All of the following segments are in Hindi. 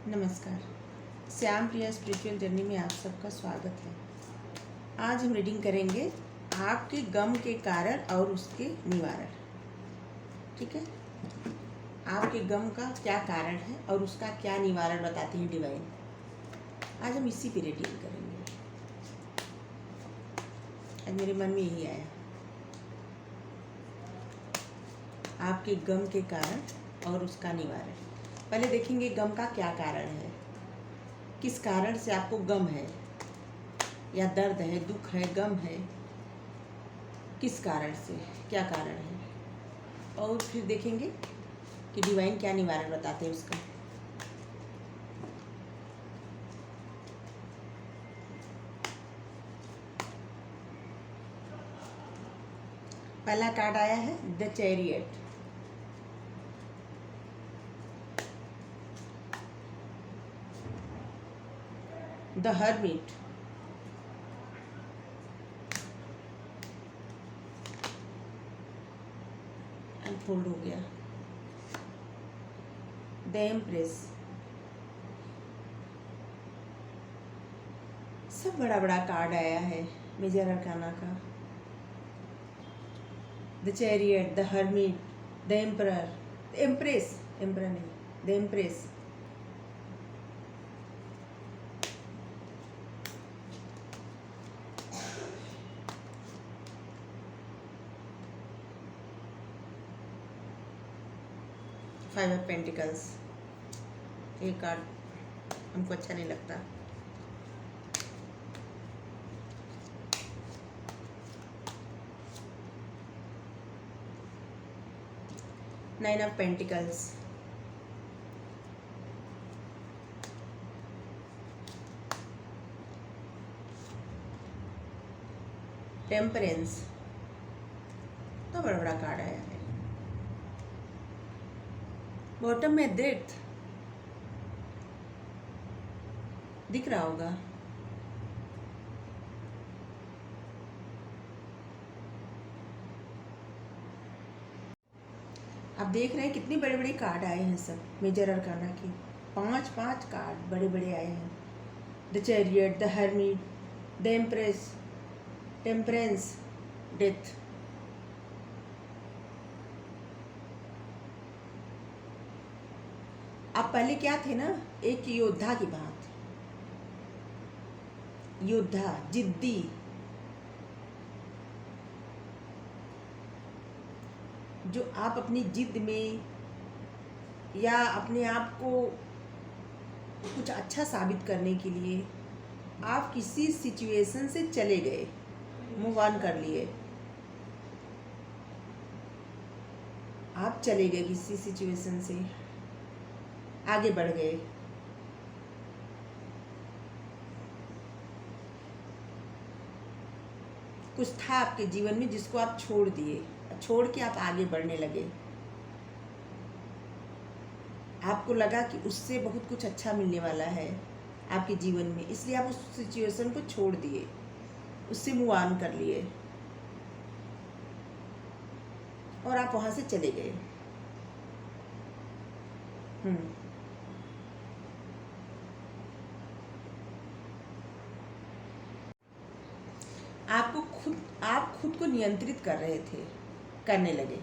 नमस्कार। श्याम प्रिया स्पिरिचुअल जर्नी में आप सबका स्वागत है। आज हम रीडिंग करेंगे आपके गम के कारण और उसके निवारण। ठीक है, आपके गम का क्या कारण है और उसका क्या निवारण बताती है डिवाइन। आज हम इसी पे रीडिंग करेंगे। आज मेरे मन में यही आया, आपके गम के कारण और उसका निवारण। पहले देखेंगे गम का क्या कारण है, किस कारण से आपको गम है, या दर्द है, दुख है, गम है, किस कारण से, क्या कारण है। और फिर देखेंगे कि डिवाइन क्या निवारण बताते हैं उसका। पहला कार्ड आया है the chariot. The hermit, unfold हो गया। द एम्प्रेस, सब बड़ा बड़ा कार्ड आया है मेजर अरकाना का। The chariot, the hermit, the emperor, the empress, emperor नहीं, the empress, five of pentacles. ये कार्ड हमको अच्छा नहीं लगता। Nine of pentacles, temperance. तो बड़ा बड़ा कार्ड आया है। बॉटम में डेथ दिख रहा होगा। आप देख रहे हैं कितनी बड़े बड़े कार्ड आए हैं, सब मेजर अरकाना की। पांच पांच कार्ड बड़े बड़े आए हैं। The chariot, the hermit, the empress, temperance, death. आप पहले क्या थे ना, एक योद्धा की बात, योद्धा, जिद्दी, जो आप अपनी जिद में या अपने आप को कुछ अच्छा साबित करने के लिए आप किसी सिचुएशन से चले गए, मूव ऑन कर लिए। आप चले गए किसी सिचुएशन से, आगे बढ़ गए। कुछ था आपके जीवन में जिसको आप छोड़ दिए, छोड़ के आप आगे बढ़ने लगे। आपको लगा कि उससे बहुत कुछ अच्छा मिलने वाला है आपके जीवन में, इसलिए आप उस सिचुएशन को छोड़ दिए, उससे मूव ऑन कर लिए और आप वहां से चले गए। आप खुद को नियंत्रित कर रहे थे, करने लगे,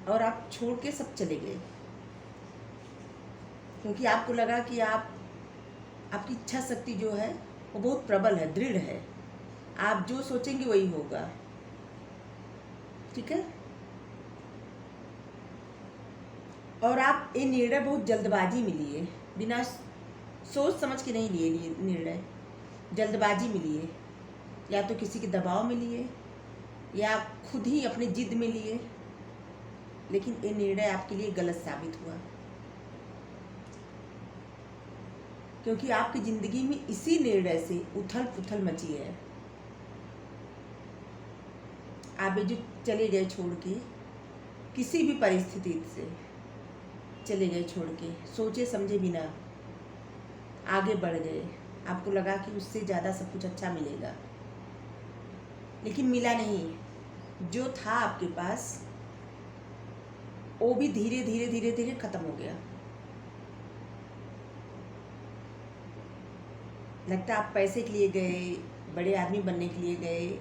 और आप छोड़ के सब चले गए, क्योंकि आपको लगा कि आपकी इच्छा शक्ति जो है वो बहुत प्रबल है, दृढ़ है। आप जो सोचेंगे वही होगा। ठीक है, और आप ये निर्णय बहुत जल्दबाजी में लिए, बिना सोच समझ के नहीं लिए निर्णय, जल्दबाजी में लिए, या तो किसी के दबाव में लिए या खुद ही अपनी जिद में लिए, लेकिन ये निर्णय आपके लिए गलत साबित हुआ, क्योंकि आपकी जिंदगी में इसी निर्णय से उथल पुथल मची है। आप जो चले गए छोड़ के, किसी भी परिस्थिति से चले गए छोड़ के, सोचे समझे बिना आगे बढ़ गए। आपको लगा कि उससे ज़्यादा सब कुछ अच्छा मिलेगा, लेकिन मिला नहीं। जो था आपके पास वो भी धीरे धीरे धीरे धीरे खत्म हो गया। लगता है आप पैसे के लिए गए, बड़े आदमी बनने के लिए गए,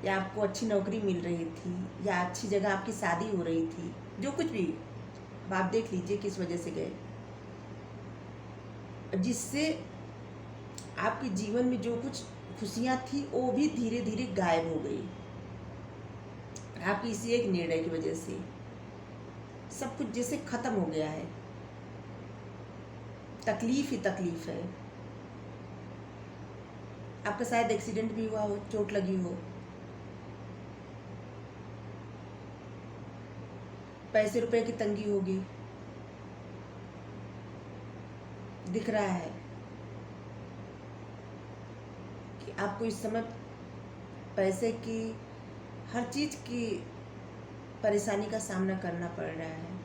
या आपको अच्छी नौकरी मिल रही थी, या अच्छी जगह आपकी शादी हो रही थी, जो कुछ भी। अब आप देख लीजिए किस वजह से गए, जिससे आपके जीवन में जो कुछ खुशियाँ थी वो भी धीरे धीरे गायब हो गई। आपकी इसी एक निर्णय की वजह से सब कुछ जैसे खत्म हो गया है। तकलीफ ही तकलीफ है। आपका शायद एक्सीडेंट भी हुआ हो, चोट लगी हो, पैसे रुपए की तंगी होगी, दिख रहा है कि आपको इस समय पैसे की, हर चीज़ की परेशानी का सामना करना पड़ रहा है,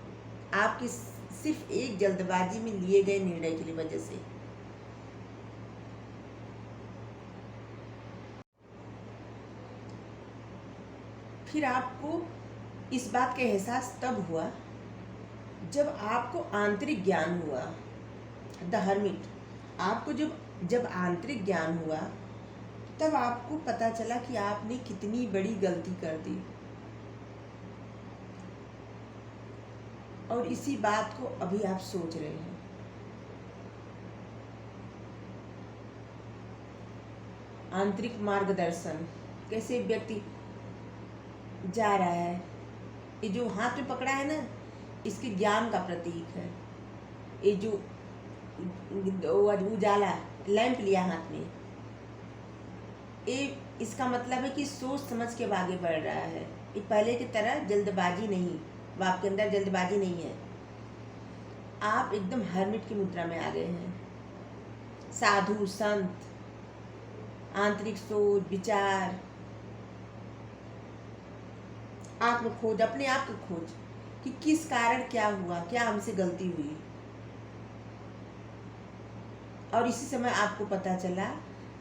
आपकी सिर्फ एक जल्दबाजी में लिए गए निर्णय की वजह से। फिर आपको इस बात का एहसास तब हुआ जब आपको आंतरिक ज्ञान हुआ। द हर्मिट, आपको जब आंतरिक ज्ञान हुआ तब आपको पता चला कि आपने कितनी बड़ी गलती कर दी। और इसी बात को अभी आप सोच रहे हैं। आंतरिक मार्गदर्शन, कैसे व्यक्ति जा रहा है, ये जो हाथ में पकड़ा है ना, इसके ज्ञान का प्रतीक है। ये जो उजाला लैंप लिया हाथ में, ये इसका मतलब है कि सोच समझ के आगे बढ़ रहा है। ये पहले की तरह जल्दबाजी नहीं, वो आपके अंदर जल्दबाजी नहीं है। आप एकदम हर्मिट की मुद्रा में आ गए हैं। साधु संत, आंतरिक सोच, विचार, आत्म खोज, अपने आप की खोज कि किस कारण क्या हुआ, क्या हमसे गलती हुई। और इसी समय आपको पता चला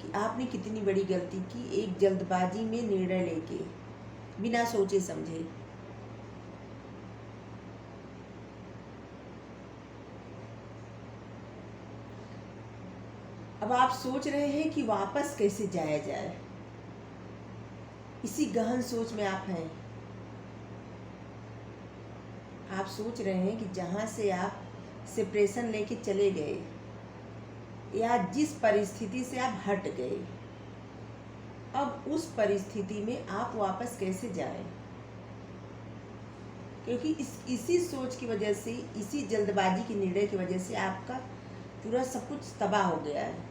कि आपने कितनी बड़ी गलती की, एक जल्दबाजी में निर्णय लेके, बिना सोचे समझे। अब आप सोच रहे हैं कि वापस कैसे जाया जाए। इसी गहन सोच में आप हैं। आप सोच रहे हैं कि जहाँ से आप सेपरेशन लेके चले गए, या जिस परिस्थिति से आप हट गए, अब उस परिस्थिति में आप वापस कैसे जाएं। क्योंकि इसी सोच की वजह से, इसी जल्दबाजी के निर्णय की वजह से आपका पूरा सब कुछ तबाह हो गया है।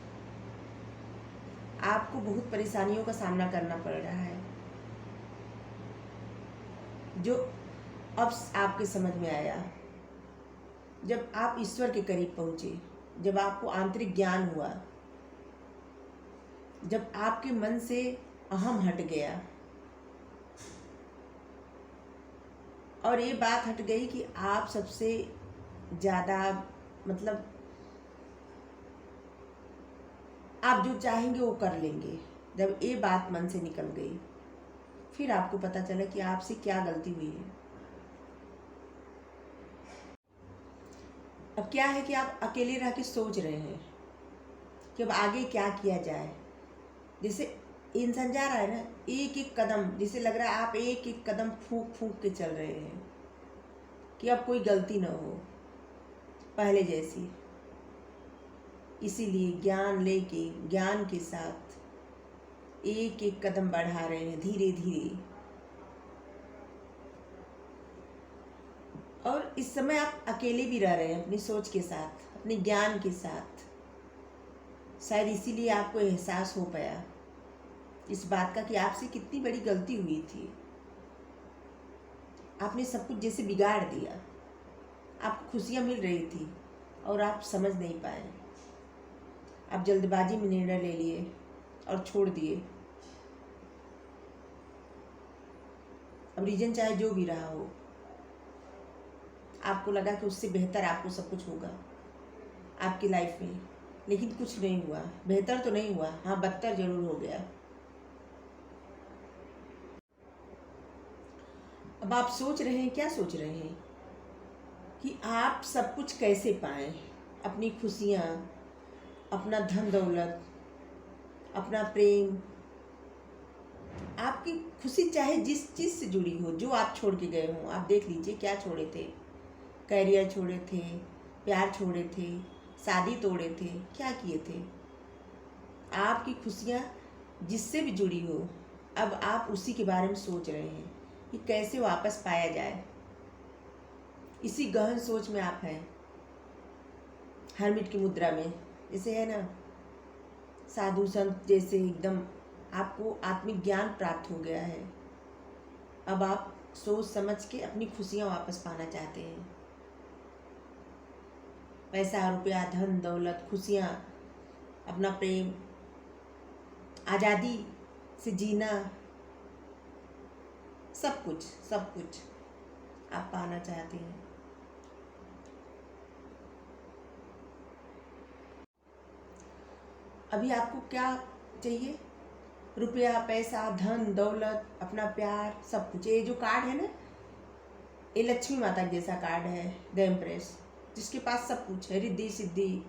आपको बहुत परेशानियों का सामना करना पड़ रहा है, जो अब आपके समझ में आया जब आप ईश्वर के करीब पहुंचे, जब आपको आंतरिक ज्ञान हुआ, जब आपके मन से अहम हट गया और ये बात हट गई कि आप सबसे ज़्यादा, मतलब आप जो चाहेंगे वो कर लेंगे। जब ये बात मन से निकल गई, फिर आपको पता चला कि आपसे क्या गलती हुई है। अब क्या है कि आप अकेले रह के सोच रहे हैं कि अब आगे क्या किया जाए। जैसे इंसान जा रहा है ना, एक एक कदम, जैसे लग रहा है आप एक एक कदम फूंक फूंक के चल रहे हैं कि अब कोई गलती ना हो पहले जैसी। इसीलिए ज्ञान लेके, ज्ञान के साथ एक एक कदम बढ़ा रहे हैं धीरे धीरे। और इस समय आप अकेले भी रह रहे हैं अपनी सोच के साथ, अपने ज्ञान के साथ। शायद इसीलिए आपको एहसास हो पाया इस बात का कि आपसे कितनी बड़ी गलती हुई थी। आपने सब कुछ जैसे बिगाड़ दिया। आपको खुशियाँ मिल रही थी और आप समझ नहीं पाए। आप जल्दबाजी में निर्णय ले लिए और छोड़ दिए। अब रीजन चाहे जो भी रहा हो, आपको लगा कि उससे बेहतर आपको सब कुछ होगा आपकी लाइफ में, लेकिन कुछ नहीं हुआ। बेहतर तो नहीं हुआ, हाँ बदतर जरूर हो गया। अब आप सोच रहे हैं, क्या सोच रहे हैं कि आप सब कुछ कैसे पाएं, अपनी खुशियाँ, अपना धन दौलत, अपना प्रेम, आपकी खुशी चाहे जिस चीज़ से जुड़ी हो, जो आप छोड़ के गए हों। आप देख लीजिए क्या छोड़े थे, करियर छोड़े थे, प्यार छोड़े थे, शादी तोड़े थे, क्या किए थे। आपकी खुशियाँ जिससे भी जुड़ी हो, अब आप उसी के बारे में सोच रहे हैं कि कैसे वापस पाया जाए। इसी गहन सोच में आप हैं, हर्मिट की मुद्रा में, जैसे है ना साधु संत जैसे, एकदम आपको आत्मिक ज्ञान प्राप्त हो गया है। अब आप सोच समझ के अपनी खुशियाँ वापस पाना चाहते हैं। पैसा, रुपया, धन दौलत, खुशियाँ, अपना प्रेम, आज़ादी से जीना, सब कुछ आप पाना चाहते हैं। अभी आपको क्या चाहिए? रुपया, पैसा, धन दौलत, अपना प्यार, सब कुछ। ये जो कार्ड है ना, ये लक्ष्मी माता जैसा कार्ड है, द एम्प्रेस, जिसके पास सब कुछ है, रिद्धि सिद्धि।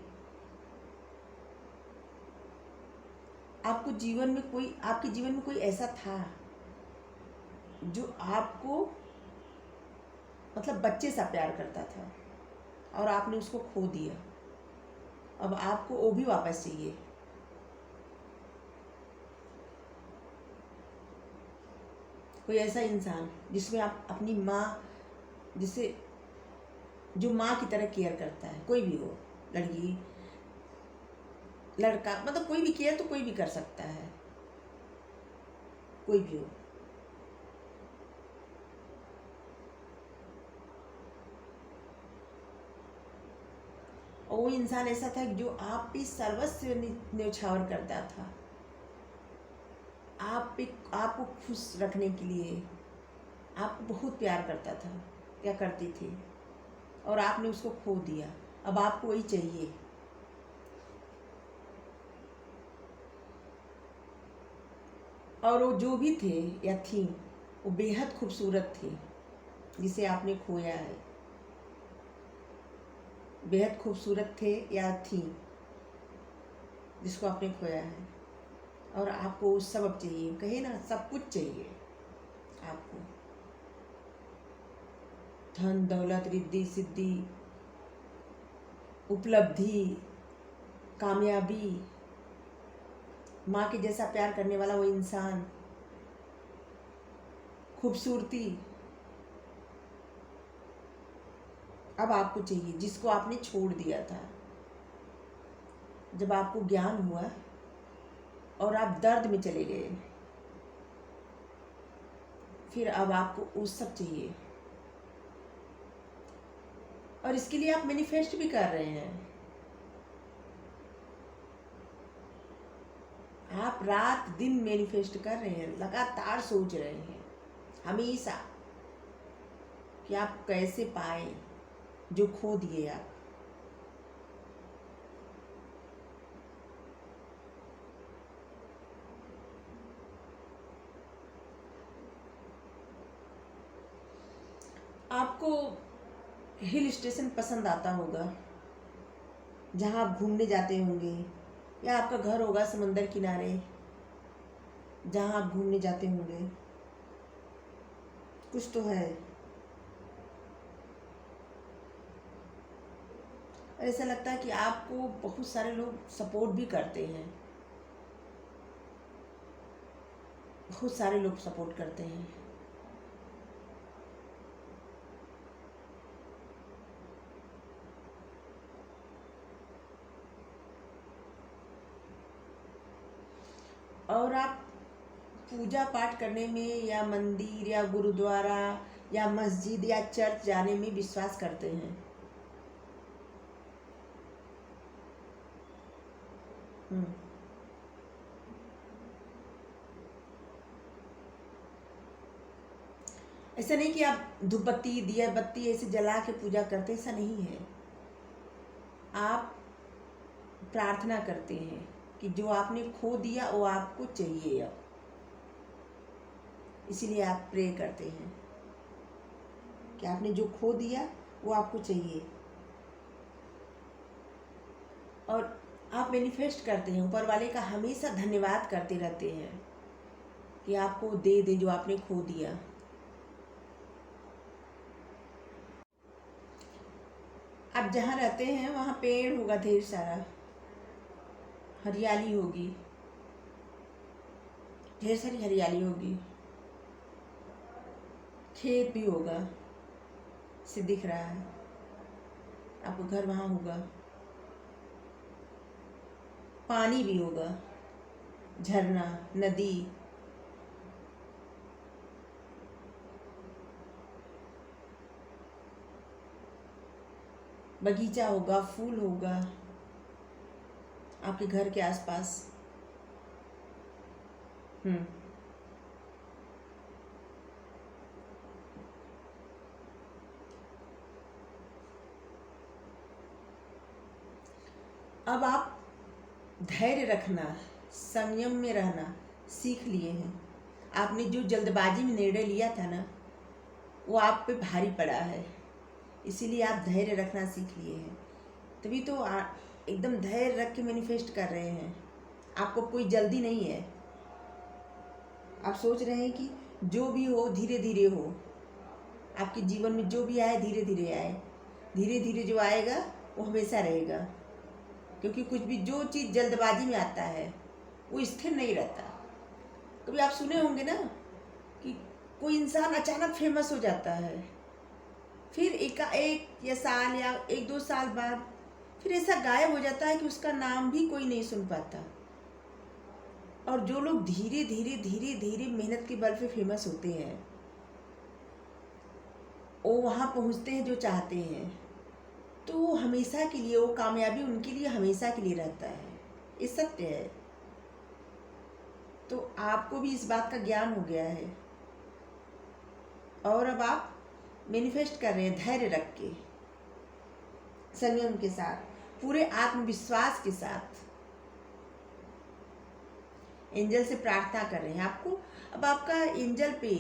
आपके जीवन में कोई ऐसा था जो आपको मतलब बच्चे सा प्यार करता था और आपने उसको खो दिया। अब आपको वो भी वापस चाहिए। कोई ऐसा इंसान जिसमें आप अपनी माँ, जिसे जो माँ की तरह केयर करता है, कोई भी हो, लड़की लड़का, मतलब कोई भी केयर तो कोई भी कर सकता है, कोई भी हो। और वो इंसान ऐसा था जो आप पे सर्वस्व न्यौछावर करता था, आपको खुश रखने के लिए आपको बहुत प्यार करता था, क्या करती थी, और आपने उसको खो दिया। अब आपको वही चाहिए। और वो जो भी थे या थी, वो बेहद खूबसूरत थी जिसे आपने खोया है। बेहद खूबसूरत थे या थी जिसको आपने खोया है, और आपको सब अब चाहिए। कहे ना, सब कुछ चाहिए आपको, धन दौलत, रिद्धि सिद्धि, उपलब्धि, कामयाबी, माँ के जैसा प्यार करने वाला वो इंसान, खूबसूरती, अब आपको चाहिए, जिसको आपने छोड़ दिया था। जब आपको ज्ञान हुआ और आप दर्द में चले गए, फिर अब आपको वो सब चाहिए। और इसके लिए आप मैनिफेस्ट भी कर रहे हैं। आप रात दिन मैनिफेस्ट कर रहे हैं, लगातार सोच रहे हैं हमेशा कि आप कैसे पाए जो खो दिए आप। आपको हिल स्टेशन पसंद आता होगा, जहाँ आप घूमने जाते होंगे, या आपका घर होगा समंदर किनारे जहाँ आप घूमने जाते होंगे। कुछ तो है। और ऐसा लगता है कि आपको बहुत सारे लोग सपोर्ट भी करते हैं, बहुत सारे लोग सपोर्ट करते हैं। और आप पूजा पाठ करने में, या मंदिर या गुरुद्वारा या मस्जिद या चर्च जाने में विश्वास करते हैं। ऐसा नहीं कि आप धूप बत्ती दिया बत्ती ऐसे जला के पूजा करते, ऐसा नहीं है। आप प्रार्थना करते हैं कि जो आपने खो दिया वो आपको चाहिए अब, इसीलिए आप प्रे करते हैं कि आपने जो खो दिया वो आपको चाहिए। और आप मैनिफेस्ट करते हैं, ऊपर वाले का हमेशा धन्यवाद करते रहते हैं कि आपको दे दे जो आपने खो दिया। आप जहाँ रहते हैं वहाँ पेड़ होगा, ढेर सारा हरियाली होगी, ढेर सारी हरियाली होगी, खेत भी होगा, से दिख रहा है आपको, घर वहाँ होगा, पानी भी होगा, झरना, नदी, बगीचा होगा, फूल होगा आपके घर के आसपास। अब आप धैर्य रखना, संयम में रहना सीख लिए हैं। आपने जो जल्दबाजी में निर्णय लिया था ना, वो आप पे भारी पड़ा है, इसीलिए आप धैर्य रखना सीख लिए हैं। तभी तो एकदम धैर्य रख के मैनिफेस्ट कर रहे हैं। आपको कोई जल्दी नहीं है। आप सोच रहे हैं कि जो भी हो धीरे धीरे हो, आपके जीवन में जो भी आए धीरे धीरे आए, धीरे धीरे जो आएगा वो हमेशा रहेगा। क्योंकि कुछ भी जो चीज़ जल्दबाजी में आता है वो स्थिर नहीं रहता। कभी आप सुने होंगे ना कि कोई इंसान अचानक फेमस हो जाता है, फिर एक या साल या 1-2 साल बाद फिर ऐसा गायब हो जाता है कि उसका नाम भी कोई नहीं सुन पाता। और जो लोग धीरे धीरे धीरे धीरे मेहनत के बल पे फेमस होते हैं, वो वहाँ पहुँचते हैं जो चाहते हैं, तो वो हमेशा के लिए, वो कामयाबी उनके लिए हमेशा के लिए रहता है। ये सत्य है। तो आपको भी इस बात का ज्ञान हो गया है और अब आप मैनिफेस्ट कर रहे हैं धैर्य रख के, संयम के साथ, पूरे आत्मविश्वास के साथ। एंजल से प्रार्थना कर रहे हैं आपको। अब आपका एंजल पे,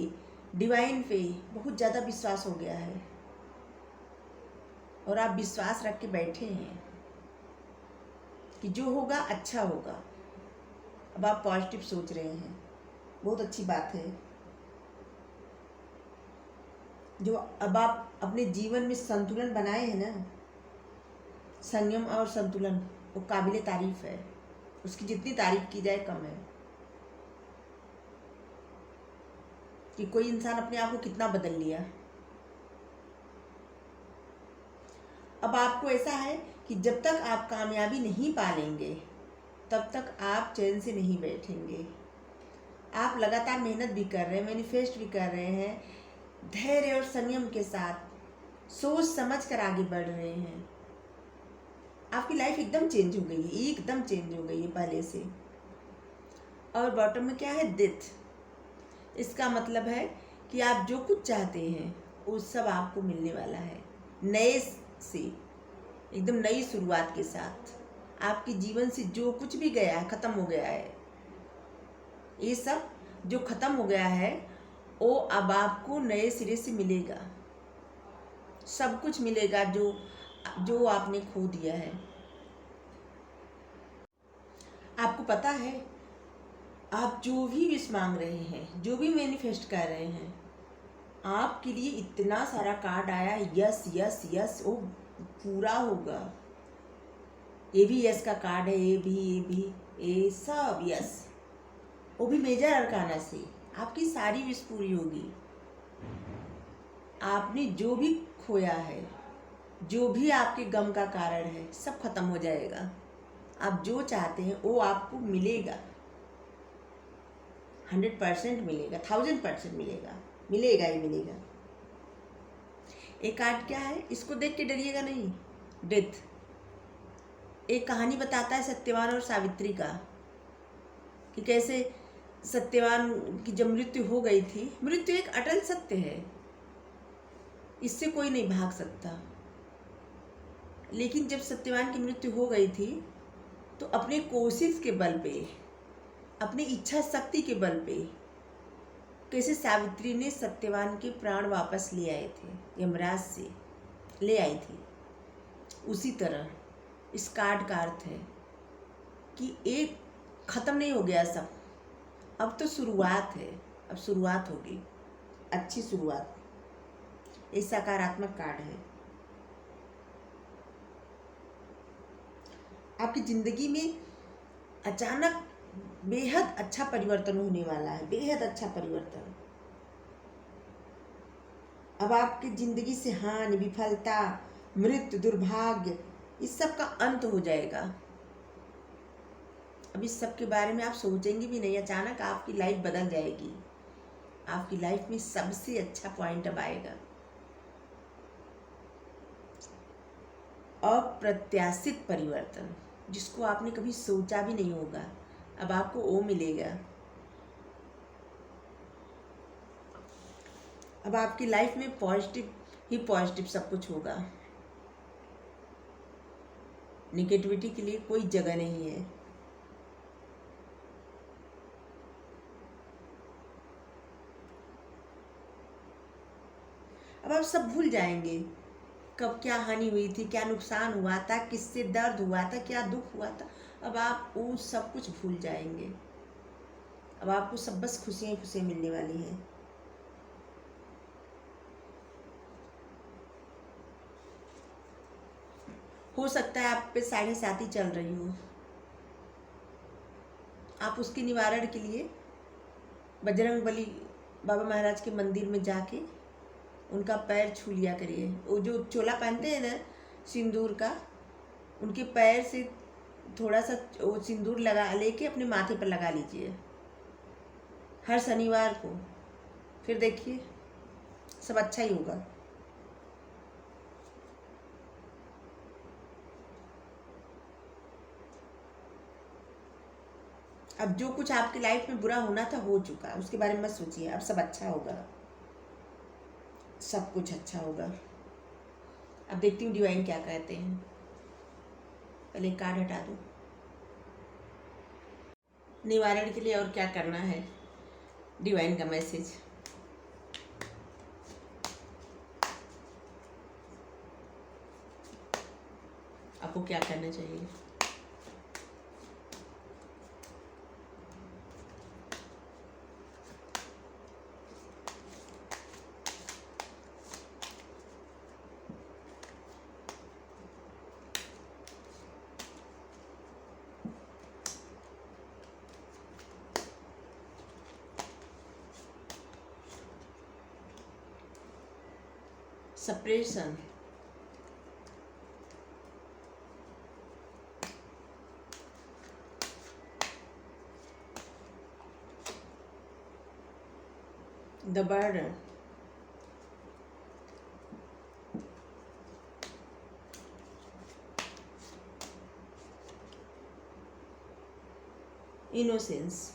डिवाइन पे बहुत ज़्यादा विश्वास हो गया है और आप विश्वास रख के बैठे हैं कि जो होगा अच्छा होगा। अब आप पॉजिटिव सोच रहे हैं, बहुत अच्छी बात है। जो अब आप अपने जीवन में संतुलन बनाए हैं ना, संयम और संतुलन, वो काबिले तारीफ है। उसकी जितनी तारीफ की जाए कम है। कि कोई इंसान अपने आप को कितना बदल लिया। अब आपको ऐसा है कि जब तक आप कामयाबी नहीं पालेंगे तब तक आप चैन से नहीं बैठेंगे। आप लगातार मेहनत भी कर रहे हैं, मैनिफेस्ट भी कर रहे हैं, धैर्य और संयम के साथ सोच समझ कर आगे बढ़ रहे हैं। आपकी लाइफ एकदम चेंज हो गई है, एकदम चेंज हो गई है पहले से। और बॉटम में क्या है? डेथ। इसका मतलब है कि आप जो कुछ चाहते हैं वो सब आपको मिलने वाला है, नए से, एकदम नई शुरुआत के साथ। आपके जीवन से जो कुछ भी गया है, ख़त्म हो गया है, ये सब जो ख़त्म हो गया है वो अब आपको नए सिरे से मिलेगा। सब कुछ मिलेगा जो आपने खो दिया है। आपको पता है, आप जो भी विश मांग रहे हैं, जो भी मैनिफेस्ट कर रहे हैं, आपके लिए इतना सारा कार्ड आया, यस यस यस, वो पूरा होगा। ये भी यस का कार्ड है, ये भी, ये सब यस, वो भी मेजर अरकाना से। आपकी सारी विश पूरी होगी। आपने जो भी खोया है, जो भी आपके गम का कारण है, सब खत्म हो जाएगा। आप जो चाहते हैं वो आपको मिलेगा, 100% मिलेगा, 1000% मिलेगा, मिलेगा ही मिलेगा। एक कार्ड क्या है, इसको देख के डरिएगा नहीं, डेथ। एक कहानी बताता है सत्यवान और सावित्री का, कि कैसे सत्यवान की जब मृत्यु हो गई थी। मृत्यु एक अटल सत्य है, इससे कोई नहीं भाग सकता। लेकिन जब सत्यवान की मृत्यु हो गई थी तो अपने कोशिश के बल पे, अपनी इच्छा शक्ति के बल पे, कैसे सावित्री ने सत्यवान के प्राण वापस ले आए थे, यमराज से ले आई थी। उसी तरह इस कार्ड का अर्थ है कि एक ख़त्म नहीं हो गया सब, अब तो शुरुआत है, अब शुरुआत होगी, अच्छी शुरुआत। ये सकारात्मक कार्ड है। आपकी ज़िंदगी में अचानक बेहद अच्छा परिवर्तन होने वाला है, बेहद अच्छा परिवर्तन। अब आपकी ज़िंदगी से हानि, विफलता, मृत्यु, दुर्भाग्य, इस सब का अंत हो जाएगा। अब इस सब के बारे में आप सोचेंगे भी नहीं, अचानक आपकी लाइफ बदल जाएगी। आपकी लाइफ में सबसे अच्छा पॉइंट अब आएगा। अप्रत्याशित परिवर्तन, जिसको आपने कभी सोचा भी नहीं होगा, अब आपको वो मिलेगा। अब आपकी लाइफ में पॉजिटिव ही पॉजिटिव सब कुछ होगा। निगेटिविटी के लिए कोई जगह नहीं है। अब आप सब भूल जाएंगे, कब क्या हानि हुई थी, क्या नुकसान हुआ था, किससे दर्द हुआ था, क्या दुख हुआ था। अब आप वो सब कुछ भूल जाएंगे। अब आपको सब बस खुशियाँ खुशियाँ मिलने वाली हैं। हो सकता है आप पे 7.5 चल रही हो। आप उसके निवारण के लिए बजरंगबली बाबा महाराज के मंदिर में जाके उनका पैर छू लिया करिए। वो जो चोला पहनते हैं ना सिंदूर का, उनके पैर से थोड़ा सा वो सिंदूर लगा लेके अपने माथे पर लगा लीजिए हर शनिवार को। फिर देखिए सब अच्छा ही होगा। अब जो कुछ आपकी लाइफ में बुरा होना था हो चुका, उसके बारे में मत सोचिए। अब सब अच्छा होगा, सब कुछ अच्छा होगा। अब देखती हूँ डिवाइन क्या कहते हैं। पहले कार्ड हटा दूँ। निवारण के लिए और क्या करना है, डिवाइन का मैसेज। आपको क्या करना चाहिए। Separation, the burden, innocence,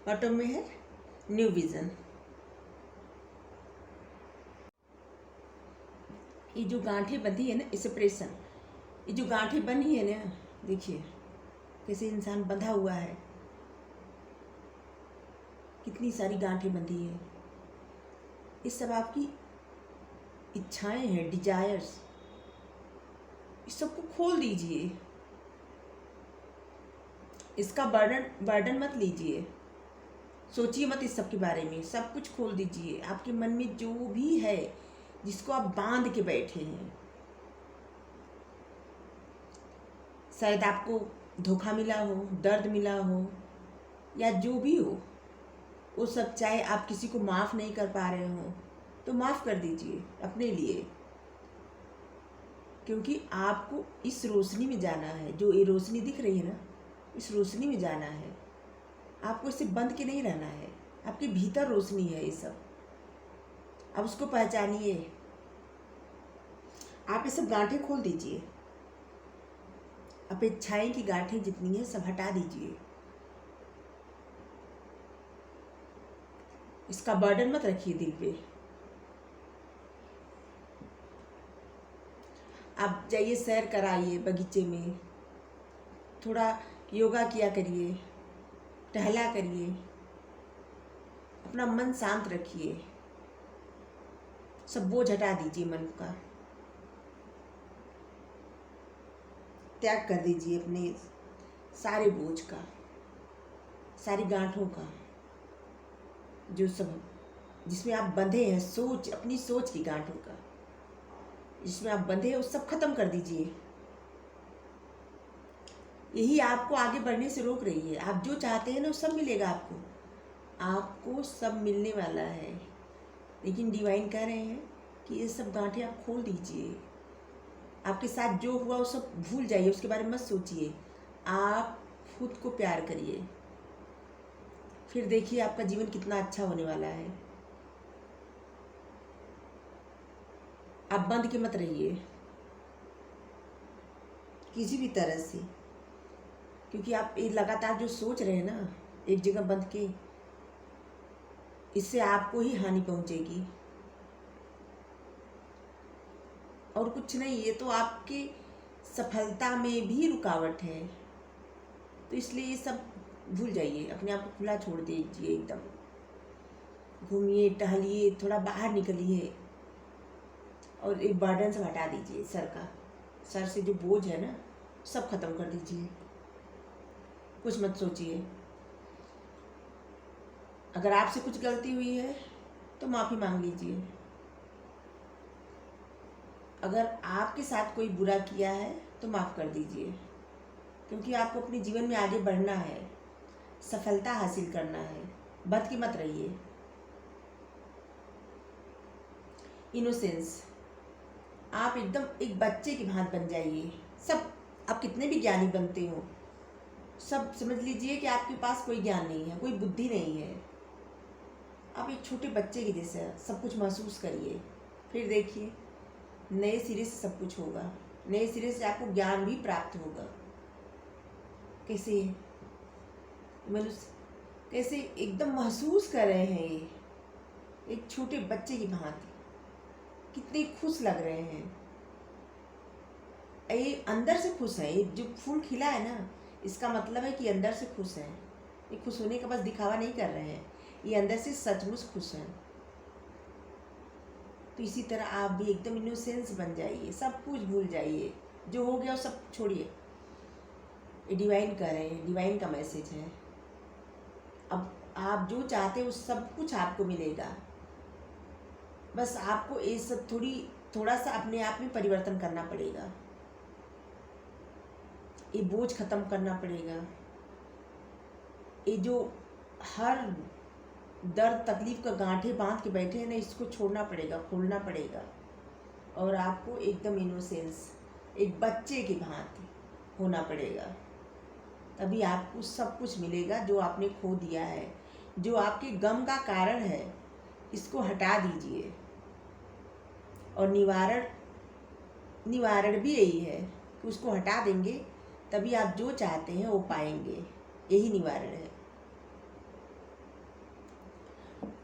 bottom में है न्यू विजन। ये जो गांठें बंधी है ना, सेपरेशन, ये जो गांठें बनी है ना, देखिए कैसे इंसान बंधा हुआ है, कितनी सारी गांठें बंधी है। ये सब आपकी इच्छाएं हैं, डिजायर्स, इस सबको खोल दीजिए। इसका बर्डन मत लीजिए, सोचिए मत इस सब के बारे में। सब कुछ खोल दीजिए। आपके मन में जो भी है जिसको आप बांध के बैठे हैं, शायद आपको धोखा मिला हो, दर्द मिला हो, या जो भी हो, वो सब, चाहे आप किसी को माफ़ नहीं कर पा रहे हो तो माफ़ कर दीजिए अपने लिए। क्योंकि आपको इस रोशनी में जाना है। जो ये रोशनी दिख रही है ना, इस रोशनी में जाना है। आपको इसे बंद के नहीं रहना है। आपके भीतर रोशनी है ये सब, आप उसको पहचानिए। आप ये सब गांठें खोल दीजिए। अपेक्षाएं की गांठें जितनी है सब हटा दीजिए। इसका बर्डन मत रखिए दिल पे। आप जाइए, सैर कराइए बगीचे में, थोड़ा योगा किया करिए, टहला करिए, अपना मन शांत रखिए, सब बोझ हटा दीजिए, मन का त्याग कर दीजिए, अपने सारे बोझ का, सारी गांठों का, जो सब जिसमें आप बंधे हैं, सोच, अपनी सोच की गांठों का जिसमें आप बंधे हैं, वो सब खत्म कर दीजिए। यही आपको आगे बढ़ने से रोक रही है। आप जो चाहते हैं ना, वो सब मिलेगा आपको, आपको सब मिलने वाला है। लेकिन डिवाइन कह रहे हैं कि ये सब गांठें आप खोल दीजिए, आपके साथ जो हुआ वो सब भूल जाइए, उसके बारे में मत सोचिए, आप खुद को प्यार करिए, फिर देखिए आपका जीवन कितना अच्छा होने वाला है। आप बंद के मत रहिए किसी भी तरह से, क्योंकि आप ये लगातार जो सोच रहे हैं ना एक जगह बंद के, इससे आपको ही हानि पहुंचेगी और कुछ नहीं। ये तो आपकी सफलता में भी रुकावट है, तो इसलिए ये सब भूल जाइए, अपने आप को खुला छोड़ दीजिए, एकदम घूमिए, टहलिए, थोड़ा बाहर निकलिए और एक बर्डन से हटा दीजिए सर से जो बोझ है ना सब खत्म कर दीजिए, कुछ मत सोचिए। अगर आपसे कुछ गलती हुई है तो माफ़ी मांग लीजिए, अगर आपके साथ कोई बुरा किया है तो माफ़ कर दीजिए, क्योंकि आपको अपने जीवन में आगे बढ़ना है, सफलता हासिल करना है, बद की मत रहिए। इनोसेंस, आप एकदम एक बच्चे की भांति बन जाइए। सब, आप कितने भी ज्ञानी बनते हो, सब समझ लीजिए कि आपके पास कोई ज्ञान नहीं है, कोई बुद्धि नहीं है, आप एक छोटे बच्चे के जैसे सब कुछ महसूस करिए, फिर देखिए नए सिरे से सब कुछ होगा, नए सिरे से आपको ज्ञान भी प्राप्त होगा। कैसे मनुष्य कैसे एकदम महसूस कर रहे हैं, ये एक छोटे बच्चे की भांति कितने खुश लग रहे हैं, ये अंदर से खुश है। ये जो फूल खिला है ना, इसका मतलब है कि अंदर से खुश हैं, ये खुश होने का बस दिखावा नहीं कर रहे हैं, ये अंदर से सचमुच खुश हैं। तो इसी तरह आप भी एकदम इनोसेंस बन जाइए, सब कुछ भूल जाइए, जो हो गया वो सब छोड़िए। ये डिवाइन कह रहे हैं, डिवाइन का मैसेज है। अब आप जो चाहते हो सब कुछ आपको मिलेगा, बस आपको ये सब थोड़ा सा अपने आप में परिवर्तन करना पड़ेगा, ये बोझ खत्म करना पड़ेगा, ये जो हर दर्द तकलीफ का गांठे बांध के बैठे हैं ना, इसको छोड़ना पड़ेगा, खोलना पड़ेगा, और आपको एकदम इनोसेंस, एक बच्चे की भांति होना पड़ेगा। तभी आपको सब कुछ मिलेगा जो आपने खो दिया है, जो आपके गम का कारण है, इसको हटा दीजिए। और निवारण भी यही है कि उसको हटा देंगे तभी आप जो चाहते हैं वो पाएंगे, यही निवारण है।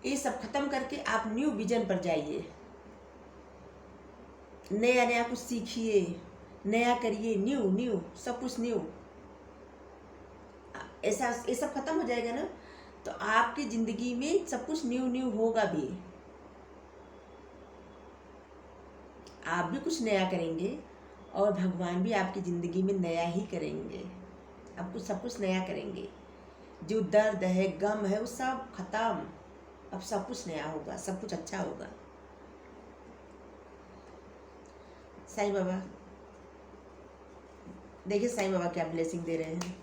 ये सब खत्म करके आप न्यू विजन पर जाइए, नया नया कुछ सीखिए, नया करिए, न्यू सब कुछ न्यू। ऐसा ये सब खत्म हो जाएगा ना, तो आपकी ज़िंदगी में सब कुछ न्यू होगा भी, आप भी कुछ नया करेंगे और भगवान भी आपकी ज़िंदगी में नया ही करेंगे, आपको सब कुछ नया करेंगे। जो दर्द है, गम है, वो सब खत्म, अब सब कुछ नया होगा, सब कुछ अच्छा होगा। साईं बाबा देखिए, साईं बाबा क्या ब्लेसिंग दे रहे हैं।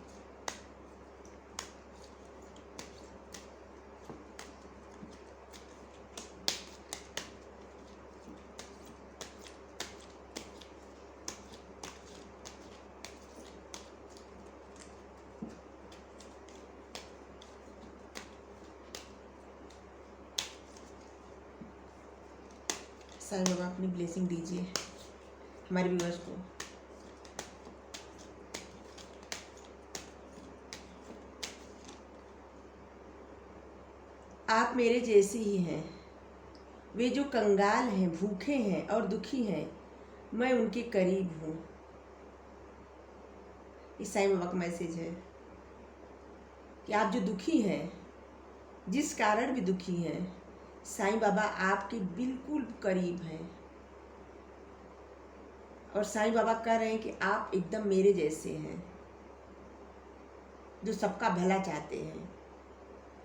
साईं बाबा अपनी ब्लेसिंग दीजिए हमारे व्यूअर्स को। आप मेरे जैसे ही हैं, वे जो कंगाल हैं, भूखे हैं और दुखी हैं, मैं उनके करीब हूँ। ये साईं बाबा का मैसेज है। कि आप जो दुखी हैं, जिस कारण भी दुखी हैं, साईं बाबा आपके बिल्कुल करीब हैं और साईं बाबा कह रहे हैं कि आप एकदम मेरे जैसे हैं, जो सबका भला चाहते हैं।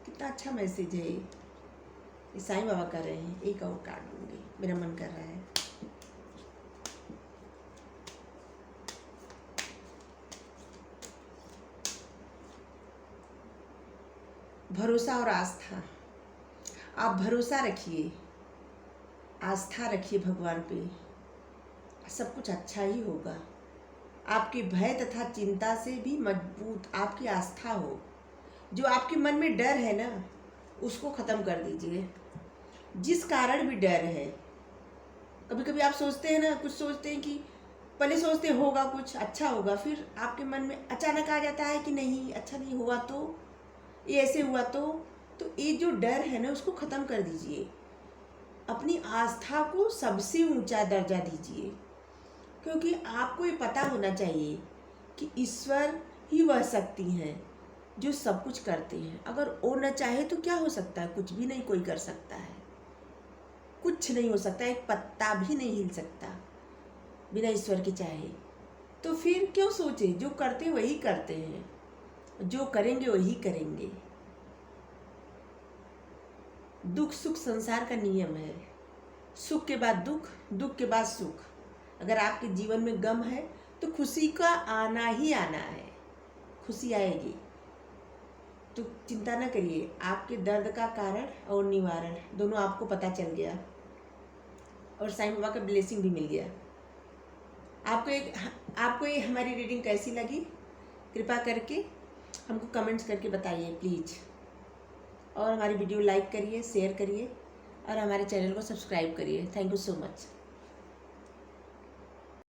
कितना अच्छा मैसेज है ये साईं बाबा कर रहे हैं। एक और कार्ड दूंगी, मेरा मन कर रहा है। भरोसा और आस्था। आप भरोसा रखिए, आस्था रखिए भगवान पे, सब कुछ अच्छा ही होगा। आपके भय तथा चिंता से भी मजबूत आपकी आस्था हो। जो आपके मन में डर है ना, उसको ख़त्म कर दीजिए। जिस कारण भी डर है, कभी कभी आप सोचते हैं ना, कुछ सोचते हैं कि पहले सोचते होगा कुछ अच्छा होगा, फिर आपके मन में अचानक आ जाता है कि नहीं अच्छा नहीं हुआ तो, ये ऐसे हुआ तो ये जो डर है ना, उसको ख़त्म कर दीजिए। अपनी आस्था को सबसे ऊंचा दर्जा दीजिए, क्योंकि आपको ये पता होना चाहिए कि ईश्वर ही वह शक्ति हैं जो सब कुछ करते हैं। अगर वो न चाहे तो क्या हो सकता है? कुछ भी नहीं कोई कर सकता है, कुछ नहीं हो सकता, एक पत्ता भी नहीं हिल सकता बिना ईश्वर के चाहे। तो फिर क्यों सोचे? जो करते वही करते हैं, जो करेंगे वही करेंगे। दुख सुख संसार का नियम है, सुख के बाद दुख, दुख के बाद सुख। अगर आपके जीवन में गम है तो खुशी का आना ही आना है, खुशी आएगी। तो चिंता न करिए, आपके दर्द का कारण और निवारण दोनों आपको पता चल गया और साईं बाबा का ब्लेसिंग भी मिल गया। आपको ये हमारी रीडिंग कैसी लगी? कृपा करके हमको कमेंट्स करके बताइए प्लीज़। और हमारी वीडियो लाइक करिए, शेयर करिए और हमारे चैनल को सब्सक्राइब करिए। Thank you so much.